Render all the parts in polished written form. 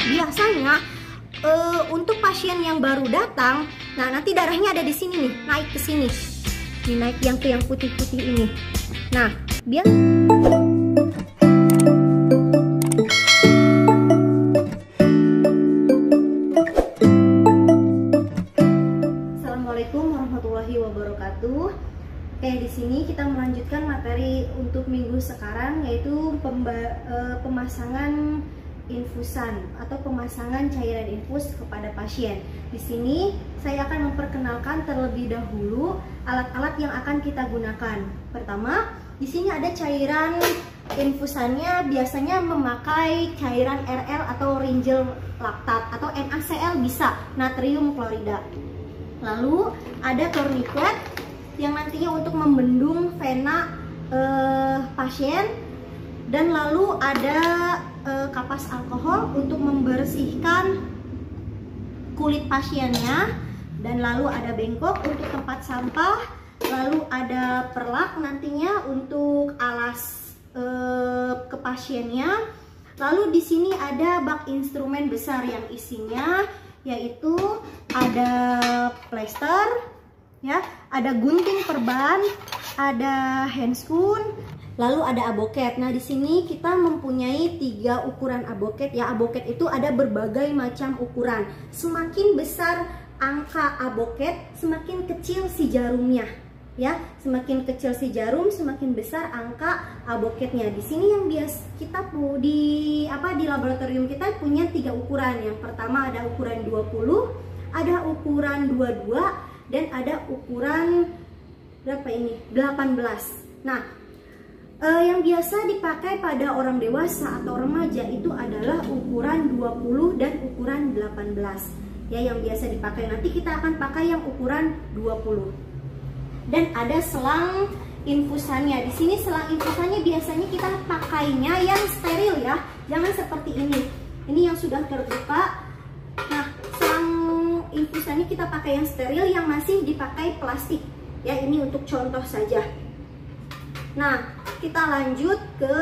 biasanya untuk pasien yang baru datang, nah nanti darahnya ada di sini nih, naik ke sini. Ini naik yang putih-putih ini. Nah, biar Assalamualaikum warahmatullahi wabarakatuh. Oke, di sini kita melanjutkan materi untuk minggu sekarang, yaitu pemasangan infusan atau pemasangan cairan infus kepada pasien. Di sini saya akan memperkenalkan terlebih dahulu alat-alat yang akan kita gunakan. Pertama, di sini ada cairan infusannya, biasanya memakai cairan RL atau rinjel laktat atau NaCl, bisa natrium klorida. Lalu ada tourniquet yang nantinya untuk membendung vena pasien, dan lalu ada kapas alkohol untuk membersihkan kulit pasiennya, dan lalu ada bengkok untuk tempat sampah, lalu ada perlak nantinya untuk alas ke pasiennya. Lalu di sini ada bak instrumen besar yang isinya yaitu ada plester, ya, ada gunting perban, ada handscoon, lalu ada aboket. Nah, di sini kita mempunyai 3 ukuran aboket, ya. Aboket itu ada berbagai macam ukuran. Semakin besar angka aboket, semakin kecil si jarumnya, ya. Semakin kecil si jarum, semakin besar angka aboketnya. Di sini yang kita di laboratorium kita punya 3 ukuran. Yang pertama ada ukuran 20, ada ukuran 22, dan ada ukuran berapa ini? 18. Nah, yang biasa dipakai pada orang dewasa atau remaja itu adalah ukuran 20 dan ukuran 18. Ya, yang biasa dipakai. Nanti kita akan pakai yang ukuran 20. Dan ada selang infusannya. Di sini selang infusannya biasanya kita pakainya yang steril, ya. Jangan seperti ini. Ini yang sudah terbuka. Nah, selang infusannya kita pakai yang steril, yang masih dipakai plastik. Ya, ini untuk contoh saja. Nah, kita lanjut ke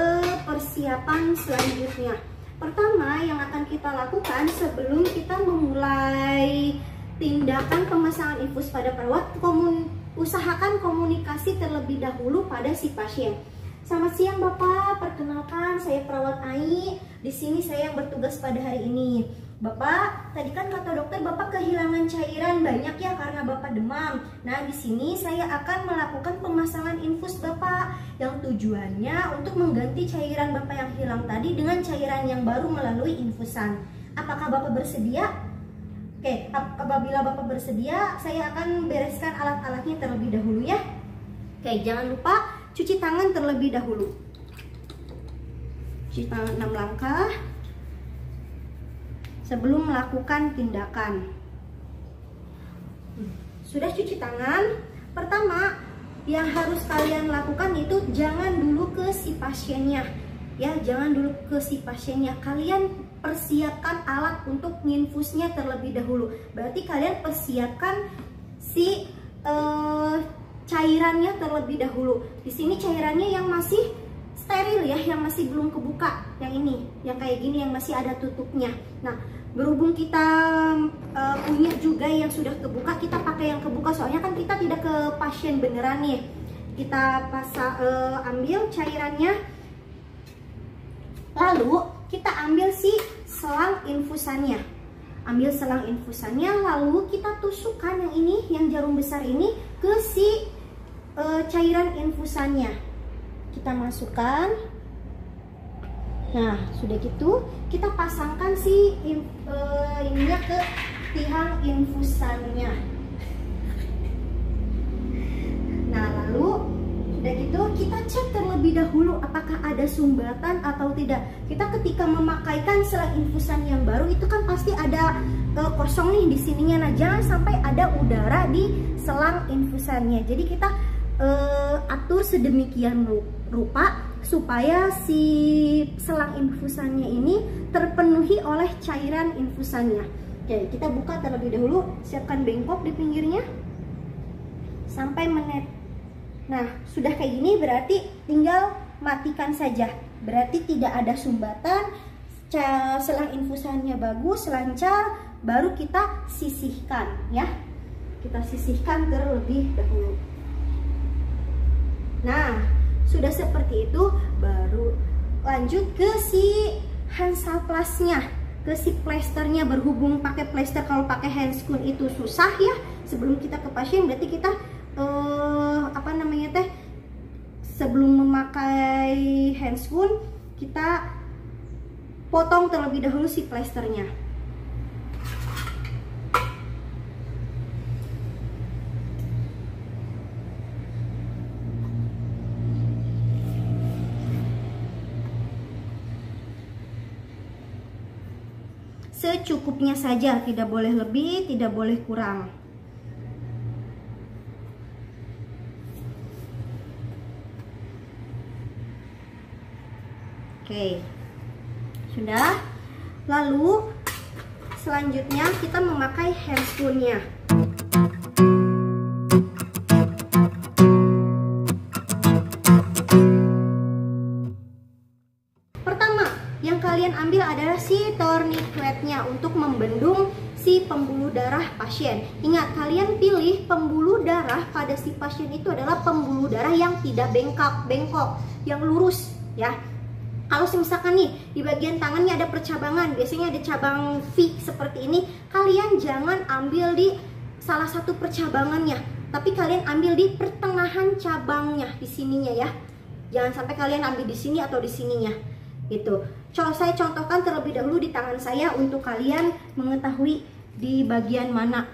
persiapan selanjutnya. Pertama yang akan kita lakukan sebelum kita memulai tindakan pemasangan infus pada perawat, usahakan komunikasi terlebih dahulu pada si pasien. Selamat siang Bapak, perkenalkan saya perawat Ai. Di sini saya yang bertugas pada hari ini. Bapak, tadi kan kata dokter Bapak kehilangan cairan banyak ya karena Bapak demam. Nah, di sini saya akan melakukan pemasangan infus Bapak yang tujuannya untuk mengganti cairan Bapak yang hilang tadi dengan cairan yang baru melalui infusan. Apakah Bapak bersedia? Oke, apabila Bapak bersedia, saya akan bereskan alat-alatnya terlebih dahulu, ya. Oke, jangan lupa cuci tangan terlebih dahulu. Cuci tangan 6 langkah sebelum melakukan tindakan. Sudah cuci tangan, pertama yang harus kalian lakukan itu jangan dulu ke si pasiennya, ya, jangan dulu ke si pasiennya. Kalian persiapkan alat untuk nginfusnya terlebih dahulu. Berarti kalian persiapkan si cairannya terlebih dahulu. Di sini cairannya yang masih steril, ya, yang masih belum kebuka. Yang ini, yang kayak gini, yang masih ada tutupnya. Nah, berhubung kita punya juga yang sudah kebuka, kita pakai yang kebuka, soalnya kan kita tidak ke pasien beneran nih. Kita ambil cairannya, lalu kita ambil si selang infusannya. Ambil selang infusannya, lalu kita tusukkan yang ini, yang jarum besar ini ke si cairan infusannya. Kita masukkan. Nah, sudah gitu kita pasangkan si ininya ke tiang infusannya. Nah, lalu sudah gitu kita cek terlebih dahulu apakah ada sumbatan atau tidak. Kita ketika memakaikan selang infusan yang baru itu kan pasti ada kosong nih di sininya. Nah, jangan sampai ada udara di selang infusannya. Jadi kita atur sedemikian rupa supaya si selang infusannya ini terpenuhi oleh cairan infusannya. Oke, kita buka terlebih dahulu, siapkan bengkok di pinggirnya sampai menet. Nah, sudah kayak gini berarti tinggal matikan saja. Berarti tidak ada sumbatan, selang infusannya bagus, lancar, baru kita sisihkan ya. Kita sisihkan terlebih dahulu. Nah, sudah seperti itu, baru lanjut ke si Hansaplastnya, ke si plesternya. Berhubung pakai plester, kalau pakai handscoon itu susah ya. Sebelum kita ke pasien, berarti kita sebelum memakai handscoon, kita potong terlebih dahulu si plesternya. Secukupnya saja, tidak boleh lebih, tidak boleh kurang. Oke, sudah. Lalu selanjutnya kita memakai handscoon-nya. Yang kalian ambil adalah si tourniquet-nya untuk membendung si pembuluh darah pasien. Ingat, kalian pilih pembuluh darah pada si pasien itu adalah pembuluh darah yang tidak bengkok, yang lurus ya. Kalau misalkan nih di bagian tangannya ada percabangan, biasanya ada cabang V seperti ini, kalian jangan ambil di salah satu percabangannya, tapi kalian ambil di pertengahan cabangnya, di sininya ya. Jangan sampai kalian ambil di sini atau di sininya. Gitu. Saya contohkan terlebih dahulu di tangan saya untuk kalian mengetahui di bagian mana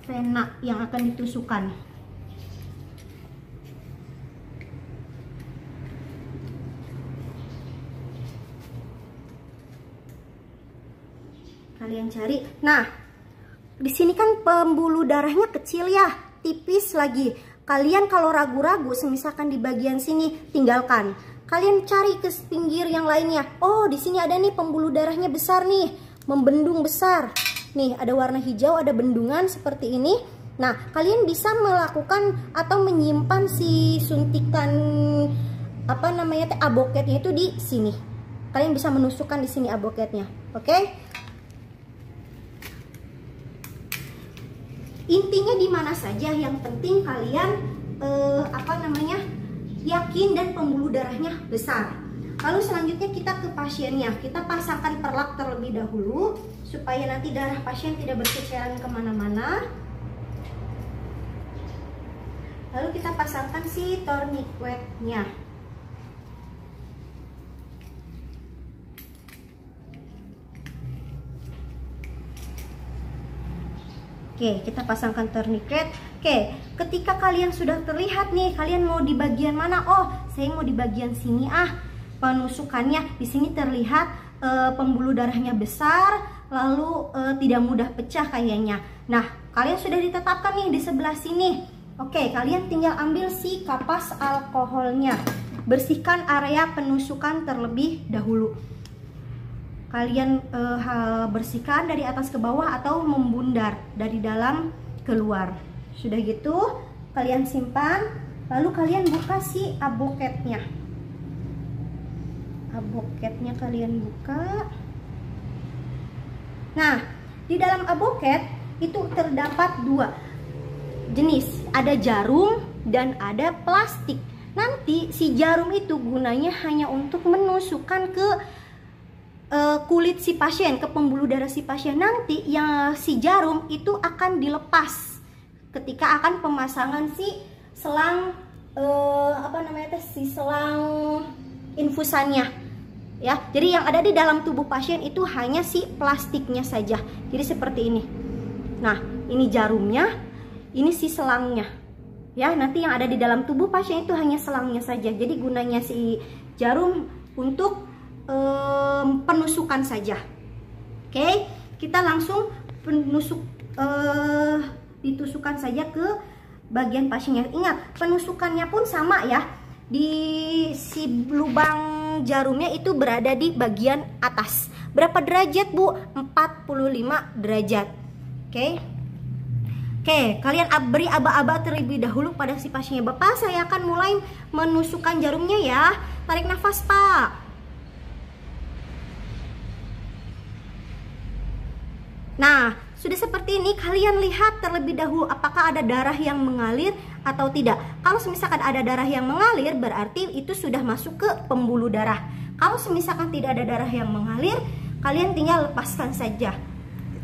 vena yang akan ditusukkan. Kalian cari. Nah, di sini kan pembuluh darahnya kecil ya, tipis lagi. Kalian kalau ragu-ragu, misalkan di bagian sini, tinggalkan. Kalian cari ke pinggir yang lainnya. Oh, di sini ada nih pembuluh darahnya besar nih, membendung besar. Nih, ada warna hijau, ada bendungan seperti ini. Nah, kalian bisa melakukan atau menyimpan si suntikan aboketnya itu di sini. Kalian bisa menusukkan di sini aboketnya. Oke? Intinya di mana saja, yang penting kalian yakin dan pembuluh darahnya besar. Lalu selanjutnya kita ke pasiennya. Kita pasangkan perlak terlebih dahulu supaya nanti darah pasien tidak berceceran kemana-mana. Lalu kita pasangkan si tourniquet-nya. Oke, kita pasangkan tourniquet. Oke, ketika kalian sudah terlihat nih, kalian mau di bagian mana? Oh, saya mau di bagian sini penusukannya. Di sini terlihat pembuluh darahnya besar, lalu tidak mudah pecah kayaknya. Nah, kalian sudah ditetapkan nih di sebelah sini. Oke, kalian tinggal ambil si kapas alkoholnya. Bersihkan area penusukan terlebih dahulu. Kalian bersihkan dari atas ke bawah atau membundar dari dalam keluar. Sudah gitu, kalian simpan. Lalu kalian buka si aboketnya. Aboketnya kalian buka. Nah, di dalam aboket itu terdapat dua jenis. Ada jarum dan ada plastik. Nanti si jarum itu gunanya hanya untuk menusukkan ke kulit si pasien, ke pembuluh darah si pasien. Nanti yang si jarum itu akan dilepas ketika akan pemasangan si selang si selang infusannya ya. Jadi yang ada di dalam tubuh pasien itu hanya si plastiknya saja. Jadi seperti ini. Nah, ini jarumnya, ini si selangnya ya. Nanti yang ada di dalam tubuh pasien itu hanya selangnya saja. Jadi gunanya si jarum untuk penusukan saja. Oke, kita langsung ditusukkan saja ke bagian pasiennya. Ingat, penusukannya pun sama ya. Di si lubang jarumnya itu berada di bagian atas. Berapa derajat, Bu? 45 derajat. Oke, kalian beri aba-aba terlebih dahulu pada si pasiennya. Bapak, saya akan mulai menusukkan jarumnya ya. Tarik nafas, Pak. Nah, sudah seperti ini, kalian lihat terlebih dahulu apakah ada darah yang mengalir atau tidak. Kalau misalkan ada darah yang mengalir, berarti itu sudah masuk ke pembuluh darah. Kalau misalkan tidak ada darah yang mengalir, kalian tinggal lepaskan saja,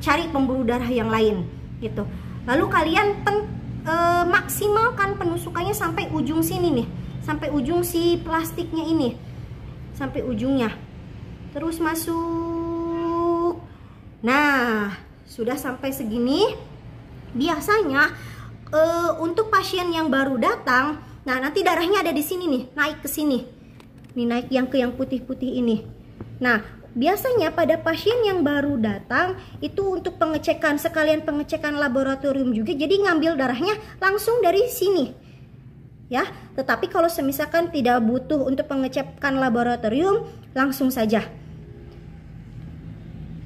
cari pembuluh darah yang lain gitu. Lalu kalian maksimalkan penusukannya sampai ujung sini nih, sampai ujung si plastiknya ini, sampai ujungnya. Terus masuk. Nah, sudah sampai segini. Biasanya untuk pasien yang baru datang, nah nanti darahnya ada di sini nih, naik ke sini. Nih naik yang ke yang putih-putih ini. Nah, biasanya pada pasien yang baru datang itu untuk pengecekan, sekalian pengecekan laboratorium juga, jadi ngambil darahnya langsung dari sini. Ya, tetapi kalau misalkan tidak butuh untuk pengecekan laboratorium, langsung saja.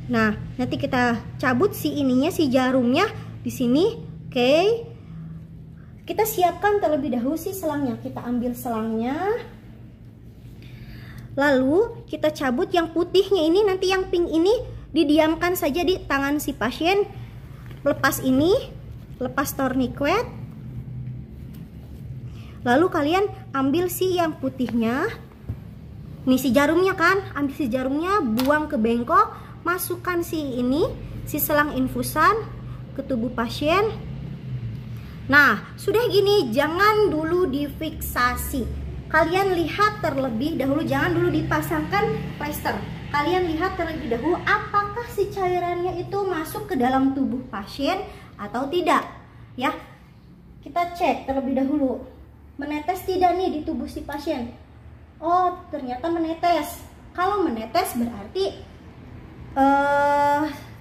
Nah, nanti kita cabut si ininya, si jarumnya di sini. Oke. Kita siapkan terlebih dahulu si selangnya. Kita ambil selangnya. Lalu kita cabut yang putihnya ini, nanti yang pink ini didiamkan saja di tangan si pasien. Lepas ini, lepas tourniquet. Lalu kalian ambil si yang putihnya. Nih si jarumnya kan, ambil si jarumnya, buang ke bengkok. Masukkan si ini, si selang infusan ke tubuh pasien. Nah, sudah gini, jangan dulu difiksasi. Kalian lihat terlebih dahulu, jangan dulu dipasangkan plester. Kalian lihat terlebih dahulu apakah si cairannya itu masuk ke dalam tubuh pasien atau tidak. Ya, kita cek terlebih dahulu. Menetes tidak nih di tubuh si pasien? Oh, ternyata menetes. Kalau menetes berarti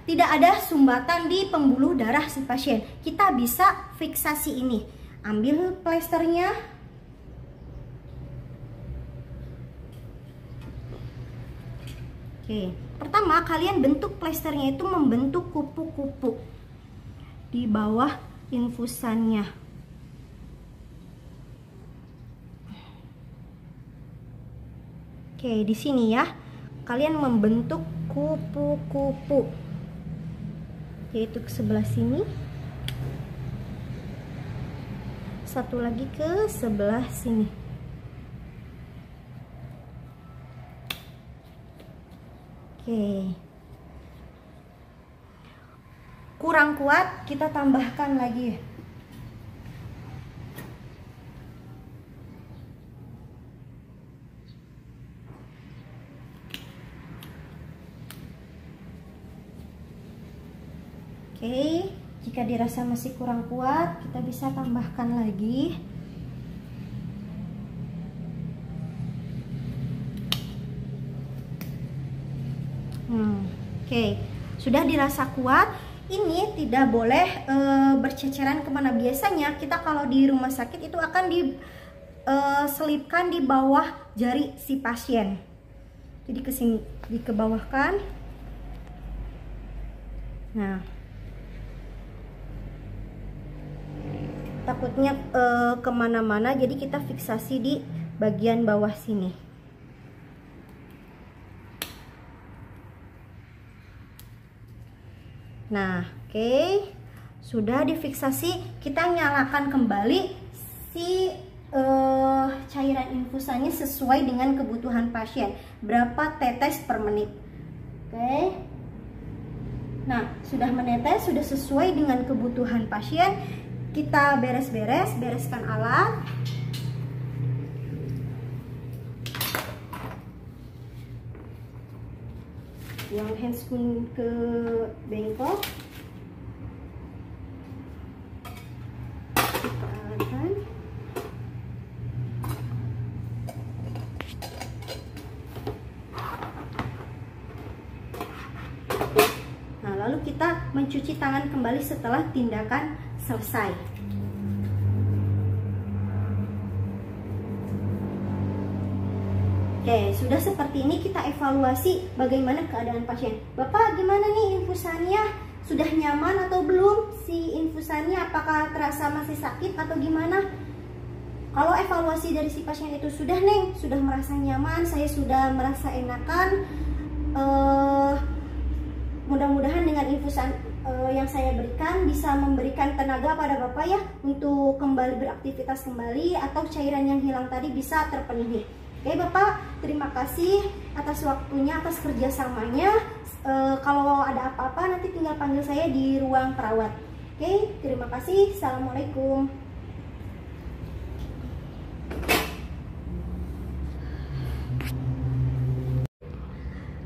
tidak ada sumbatan di pembuluh darah si pasien. Kita bisa fiksasi ini. Ambil plesternya. Oke, pertama kalian bentuk plesternya itu membentuk kupu-kupu di bawah infusannya. Oke, di sini ya. Kalian membentuk kupu-kupu, yaitu ke sebelah sini, satu lagi ke sebelah sini. Oke, kurang kuat, kita tambahkan lagi. Oke, jika dirasa masih kurang kuat, kita bisa tambahkan lagi. Oke, sudah dirasa kuat. Ini tidak boleh berceceran kemana. Biasanya kita kalau di rumah sakit itu akan diselipkan di bawah jari si pasien. Jadi ke sini, dikebawahkan. Nah, takutnya kemana-mana, jadi kita fiksasi di bagian bawah sini. Nah, oke, sudah difiksasi. Kita nyalakan kembali si cairan infusannya sesuai dengan kebutuhan pasien, berapa tetes per menit. Oke, nah sudah menetes, sudah sesuai dengan kebutuhan pasien. Kita bereskan alat. Yang handscoon ke bengkok. Kita alihkan. Nah, lalu kita mencuci tangan kembali setelah tindakan selesai. Oke, sudah seperti ini kita evaluasi bagaimana keadaan pasien. Bapak, gimana nih infusannya? Sudah nyaman atau belum? Si infusannya apakah terasa masih sakit atau gimana? Kalau evaluasi dari si pasien itu sudah, Neng, sudah merasa nyaman, saya sudah merasa enakan. Mudah-mudahan dengan infusan yang saya berikan bisa memberikan tenaga pada Bapak ya untuk kembali beraktivitas kembali, atau cairan yang hilang tadi bisa terpenuhi. Oke Bapak, terima kasih atas waktunya, atas kerjasamanya. Kalau ada apa-apa nanti tinggal panggil saya di ruang perawat. Oke, terima kasih. Assalamualaikum.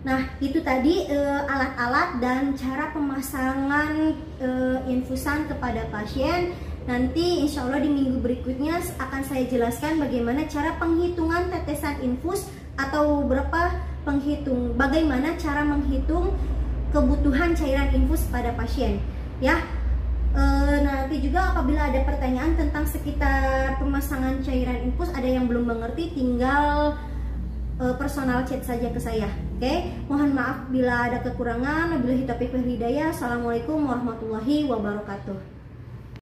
Nah, itu tadi alat-alat dan cara pemasangan infusan kepada pasien. Nanti insya Allah di minggu berikutnya akan saya jelaskan bagaimana cara penghitungan tetesan infus atau bagaimana cara menghitung kebutuhan cairan infus pada pasien. Ya, nanti juga apabila ada pertanyaan tentang sekitar pemasangan cairan infus, ada yang belum mengerti, tinggal personal chat saja ke saya. Oke, mohon maaf bila ada kekurangan. Wabillahi taufiq wal hidayah. Assalamualaikum warahmatullahi wabarakatuh.